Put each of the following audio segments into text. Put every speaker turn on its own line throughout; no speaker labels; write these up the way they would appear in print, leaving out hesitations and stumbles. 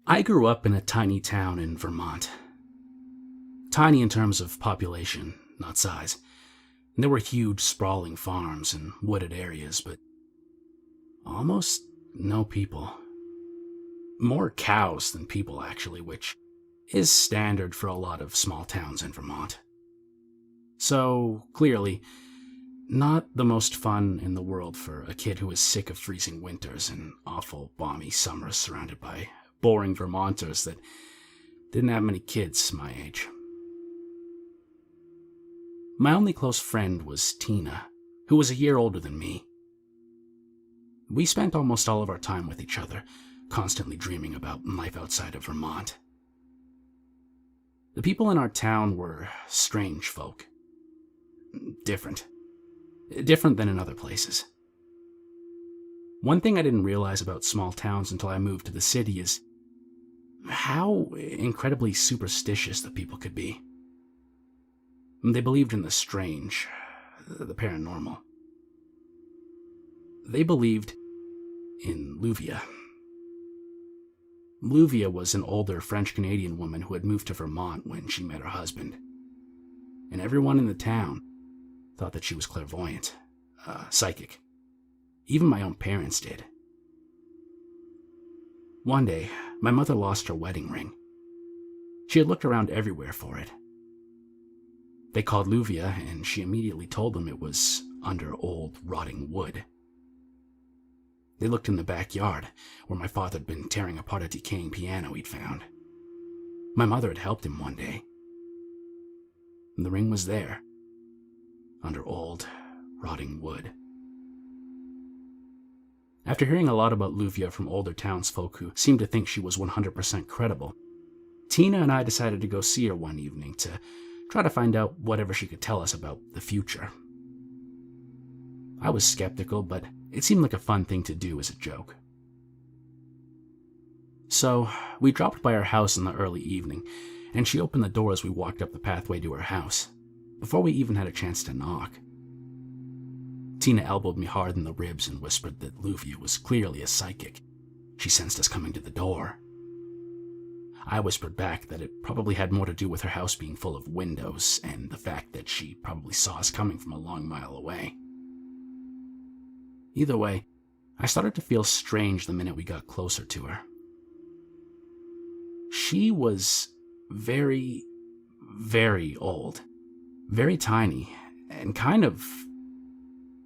I grew up in a tiny town in Vermont. Tiny in terms of population, not size. There were huge, sprawling farms and wooded areas, but almost no people. More cows than people, actually, which is standard for a lot of small towns in Vermont. So, clearly, not the most fun in the world for a kid who is sick of freezing winters and awful, balmy summers surrounded by boring Vermonters that didn't have many kids my age. My only close friend was Tina, who was a year older than me. We spent almost all of our time with each other, constantly dreaming about life outside of Vermont. The people in our town were strange folk. Different than in other places. One thing I didn't realize about small towns until I moved to the city is how incredibly superstitious the people could be. They believed in the strange, the paranormal. They believed in Luvia. Luvia was an older French-Canadian woman who had moved to Vermont when she met her husband. And everyone in the town thought that she was clairvoyant, psychic. Even my own parents did. One day, my mother lost her wedding ring. She had looked around everywhere for it. They called Luvia, and she immediately told them it was under old, rotting wood. They looked in the backyard, where my father had been tearing apart a decaying piano he'd found. My mother had helped him one day. And the ring was there, under old, rotting wood. After hearing a lot about Luvia from older townsfolk who seemed to think she was 100% credible, Tina and I decided to go see her one evening to try to find out whatever she could tell us about the future. I was skeptical, but it seemed like a fun thing to do as a joke. So, we dropped by her house in the early evening, and she opened the door as we walked up the pathway to her house, before we even had a chance to knock. Tina elbowed me hard in the ribs and whispered that Luvia was clearly a psychic. She sensed us coming to the door. I whispered back that it probably had more to do with her house being full of windows and the fact that she probably saw us coming from a long mile away. Either way, I started to feel strange the minute we got closer to her. She was very, very old, very tiny, and kind of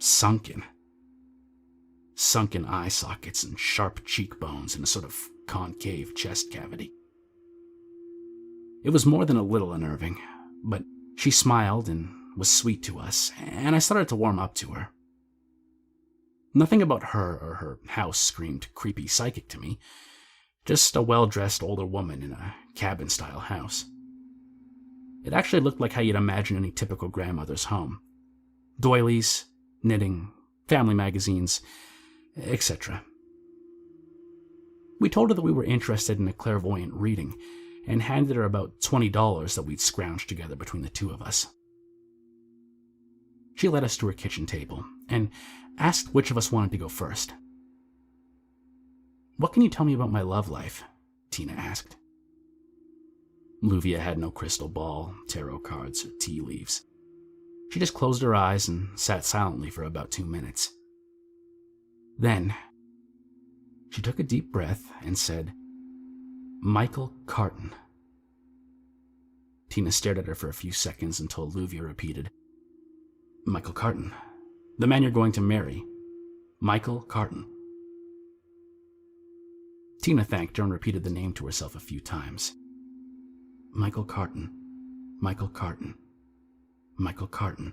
sunken. Sunken eye sockets and sharp cheekbones and a sort of concave chest cavity. It was more than a little unnerving, but she smiled and was sweet to us, and I started to warm up to her. Nothing about her or her house screamed creepy psychic to me, just a well-dressed older woman in a cabin-style house. It actually looked like how you'd imagine any typical grandmother's home. Doilies, knitting, family magazines, etc. We told her that we were interested in a clairvoyant reading, and handed her about $20 that we'd scrounged together between the two of us. She led us to her kitchen table, and asked which of us wanted to go first. "What can you tell me about my love life?" Tina asked. Luvia had no crystal ball, tarot cards, or tea leaves. She just closed her eyes and sat silently for about 2 minutes. Then, she took a deep breath and said, "Michael Carton." Tina stared at her for a few seconds until Luvia repeated, "Michael Carton, the man you're going to marry. Michael Carton." Tina thanked her and repeated the name to herself a few times. Michael Carton, Michael Carton, Michael Carton.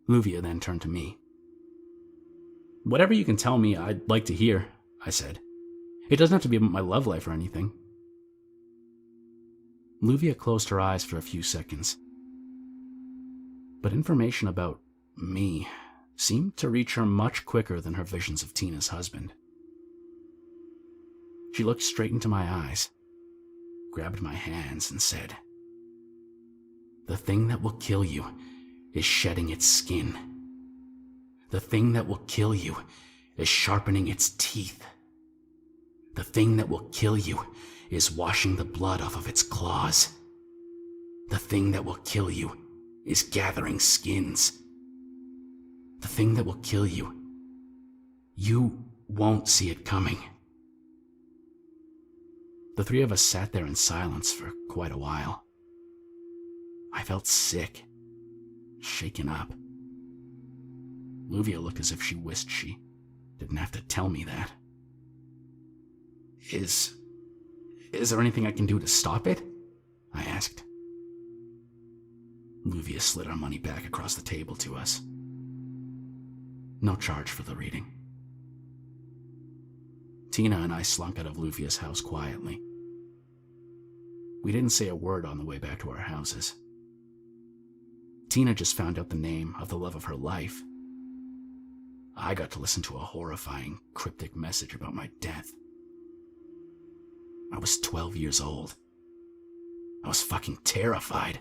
Luvia then turned to me. "Whatever you can tell me, I'd like to hear," I said. "It doesn't have to be about my love life or anything." Luvia closed her eyes for a few seconds. But information about me seemed to reach her much quicker than her visions of Tina's husband. She looked straight into my eyes, grabbed my hands, and said, "The thing that will kill you is shedding its skin. The thing that will kill you is sharpening its teeth. The thing that will kill you is washing the blood off of its claws. The thing that will kill you is gathering skins. The thing that will kill you, you won't see it coming. The three of us sat there in silence for quite a while. I felt sick, shaken up. Luvia looked as if she wished she didn't have to tell me that. Is there anything I can do to stop it? I asked. Luvia slid our money back across the table to us. No charge for the reading. Tina and I slunk out of Luvia's house quietly. We didn't say a word on the way back to our houses. Tina just found out the name of the love of her life. I got to listen to a horrifying, cryptic message about my death. I was 12 years old. I was fucking terrified.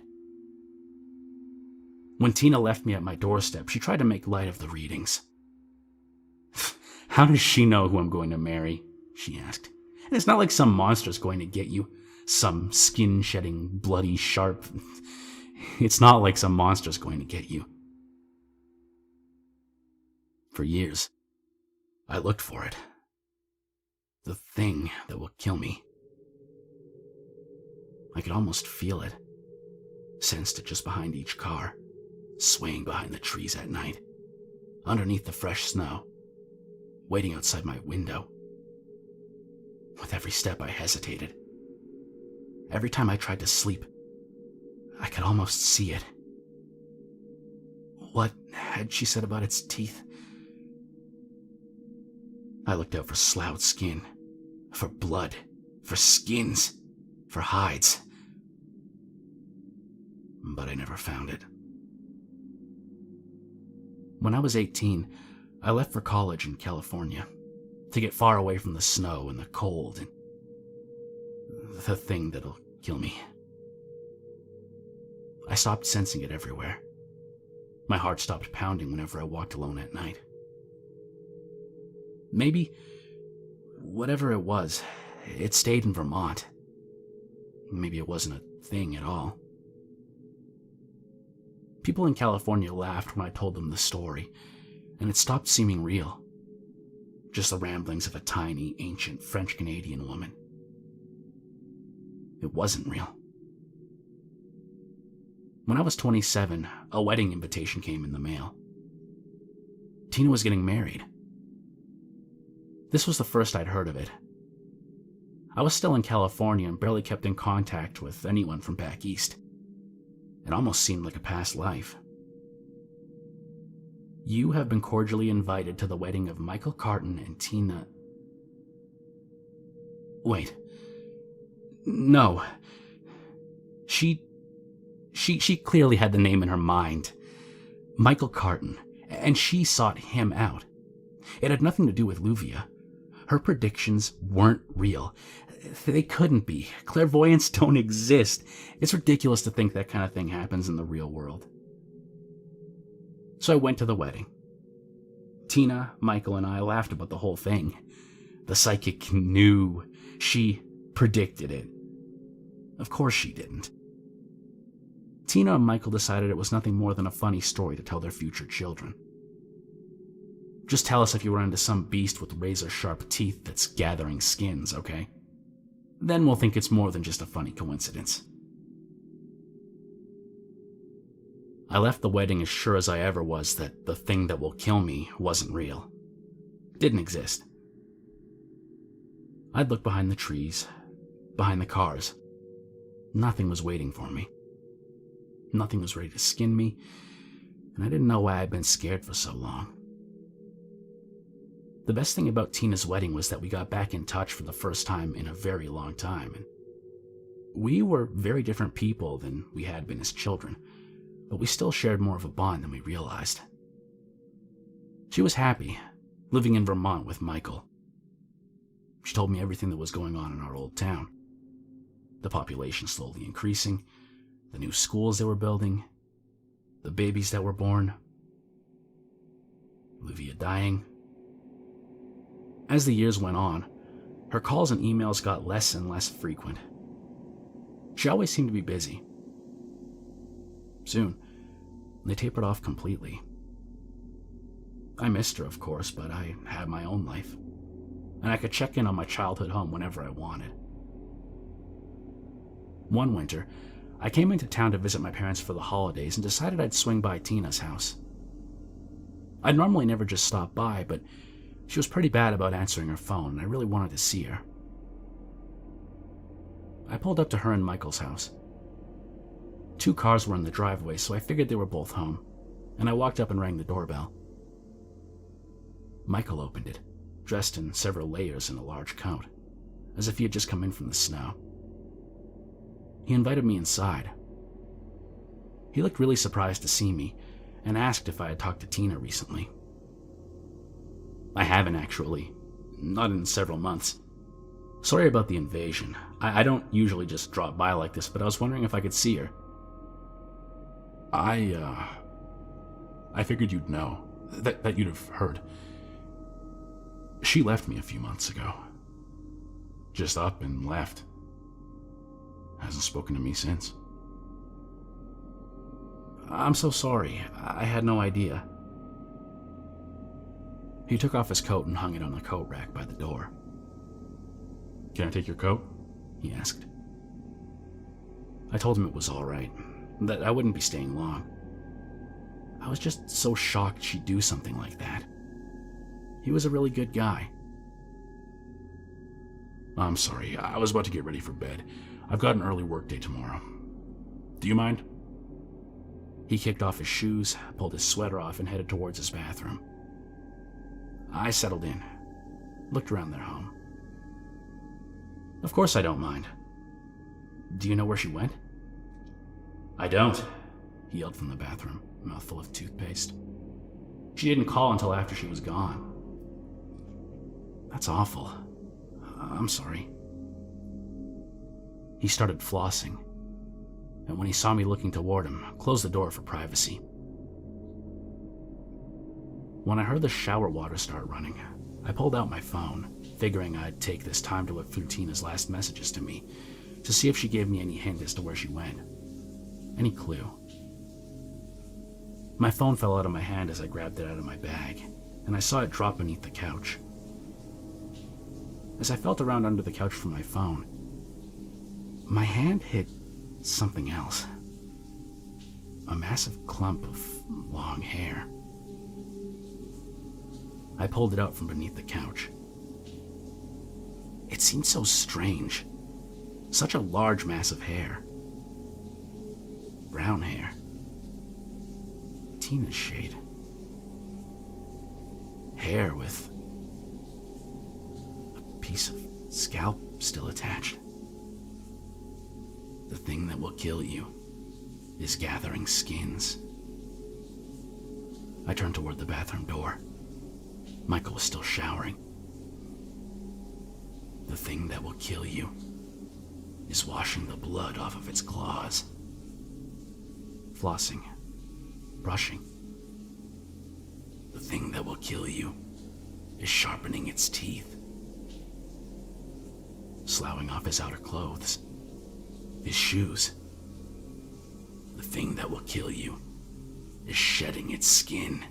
When Tina left me at my doorstep, she tried to make light of the readings. How does she know who I'm going to marry? She asked. And it's not like some monster's going to get you. Some skin-shedding, bloody, sharp... It's not like some monster's going to get you. For years, I looked for it. The thing that will kill me. I could almost feel it. Sensed it just behind each car, swaying behind the trees at night, underneath the fresh snow, waiting outside my window. With every step I hesitated. Every time I tried to sleep, I could almost see it. What had she said about its teeth? I looked out for sloughed skin, for blood, for skins, for hides. But I never found it. When I was 18, I left for college in California to get far away from the snow and the cold and the thing that'll kill me. I stopped sensing it everywhere. My heart stopped pounding whenever I walked alone at night. Maybe, whatever it was, it stayed in Vermont. Maybe it wasn't a thing at all. People in California laughed when I told them the story, and it stopped seeming real. Just the ramblings of a tiny, ancient French-Canadian woman. It wasn't real. When I was 27, a wedding invitation came in the mail. Tina was getting married. This was the first I'd heard of it. I was still in California and barely kept in contact with anyone from back east. It almost seemed like a past life. You have been cordially invited to the wedding of Michael Carton and Tina... Wait. No. She clearly had the name in her mind. Michael Carton, and she sought him out. It had nothing to do with Luvia. Her predictions weren't real. They couldn't be. Clairvoyants don't exist. It's ridiculous to think that kind of thing happens in the real world. So I went to the wedding. Tina, Michael, and I laughed about the whole thing. The psychic knew. She predicted it. Of course she didn't. Tina and Michael decided it was nothing more than a funny story to tell their future children. Just tell us if you run into some beast with razor-sharp teeth that's gathering skins, okay? Then we'll think it's more than just a funny coincidence. I left the wedding as sure as I ever was that the thing that will kill me wasn't real. Didn't exist. I'd look behind the trees, behind the cars. Nothing was waiting for me. Nothing was ready to skin me, and I didn't know why I'd been scared for so long. The best thing about Tina's wedding was that we got back in touch for the first time in a very long time. And we were very different people than we had been as children, but we still shared more of a bond than we realized. She was happy, living in Vermont with Michael. She told me everything that was going on in our old town. The population slowly increasing, the new schools they were building, the babies that were born, Luvia dying. As the years went on, Her calls and emails got less and less frequent. She always seemed to be busy. Soon, they tapered off completely. I missed her, of course, but I had my own life, and I could check in on my childhood home whenever I wanted. One winter, I came into town to visit my parents for the holidays and decided I'd swing by Tina's house. I'd normally never just stop by, but she was pretty bad about answering her phone, and I really wanted to see her. I pulled up to her and Michael's house. 2 cars were in the driveway, so I figured they were both home, and I walked up and rang the doorbell. Michael opened it, dressed in several layers and a large coat, as if he had just come in from the snow. He invited me inside. He looked really surprised to see me and asked if I had talked to Tina recently. I haven't, actually. Not in several months. Sorry about the invasion. I don't usually just drop by like this, but I was wondering if I could see her. I figured you'd know. That you'd have heard. She left me a few months ago. Just up and left. Hasn't spoken to me since. I'm so sorry. I had no idea. He took off his coat and hung it on the coat rack by the door. Can I take your coat? He asked. I told him it was all right, that I wouldn't be staying long. I was just so shocked she'd do something like that. He was a really good guy. I'm sorry, I was about to get ready for bed. I've got an early workday tomorrow. Do you mind? He kicked off his shoes, pulled his sweater off, and headed towards his bathroom. I settled in, looked around their home. Of course I don't mind. Do you know where she went? I don't, he yelled from the bathroom, a mouthful of toothpaste. She didn't call until after she was gone. That's awful. I'm sorry. He started flossing, and when he saw me looking toward him, closed the door for privacy. When I heard the shower water start running, I pulled out my phone, figuring I'd take this time to look through Tina's last messages to me, to see if she gave me any hint as to where she went. Any clue. My phone fell out of my hand as I grabbed it out of my bag, and I saw it drop beneath the couch. As I felt around under the couch for my phone, my hand hit something else. A massive clump of long hair. I pulled it out from beneath the couch. It seemed so strange. Such a large mass of hair. Brown hair. Tina's shade. Hair with a piece of scalp still attached. The thing that will kill you is gathering skins. I turned toward the bathroom door. Michael was still showering. The thing that will kill you is washing the blood off of its claws. Flossing. Brushing. The thing that will kill you is sharpening its teeth. Sloughing off his outer clothes. His shoes. The thing that will kill you is shedding its skin.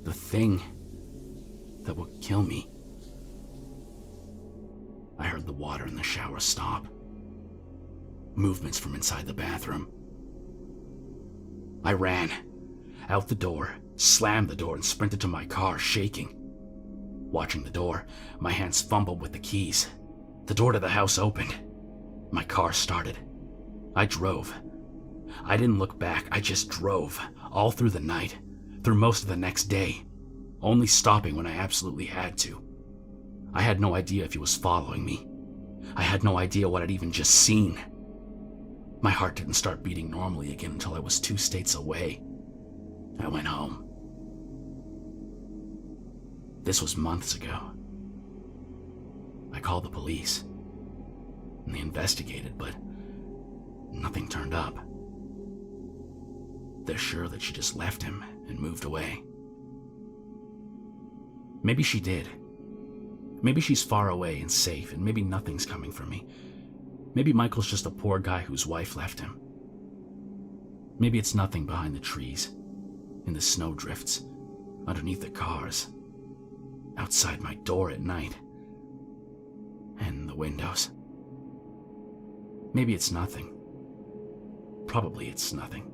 The thing that will kill me. I heard the water in the shower stop. Movements from inside the bathroom. I ran out the door, slammed the door, and sprinted to my car, shaking. Watching the door, my hands fumbled with the keys. The door to the house opened. My car started. I drove. I didn't look back, I just drove, all through the night, through most of the next day, only stopping when I absolutely had to. I had no idea if he was following me. I had no idea what I'd even just seen. My heart didn't start beating normally again until I was 2 states away. I went home. This was months ago. I called the police, and they investigated, but nothing turned up. They're sure that she just left him and moved away. Maybe she did. Maybe she's far away and safe, and maybe nothing's coming for me. Maybe Michael's just a poor guy whose wife left him. Maybe it's nothing behind the trees, in the snowdrifts, underneath the cars, outside my door at night, and the windows. Maybe it's nothing. Probably it's nothing.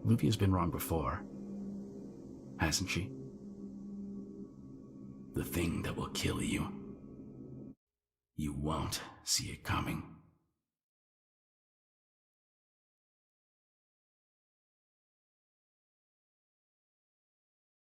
Luvia's been wrong before, hasn't she? The thing that will kill you. You won't see it coming.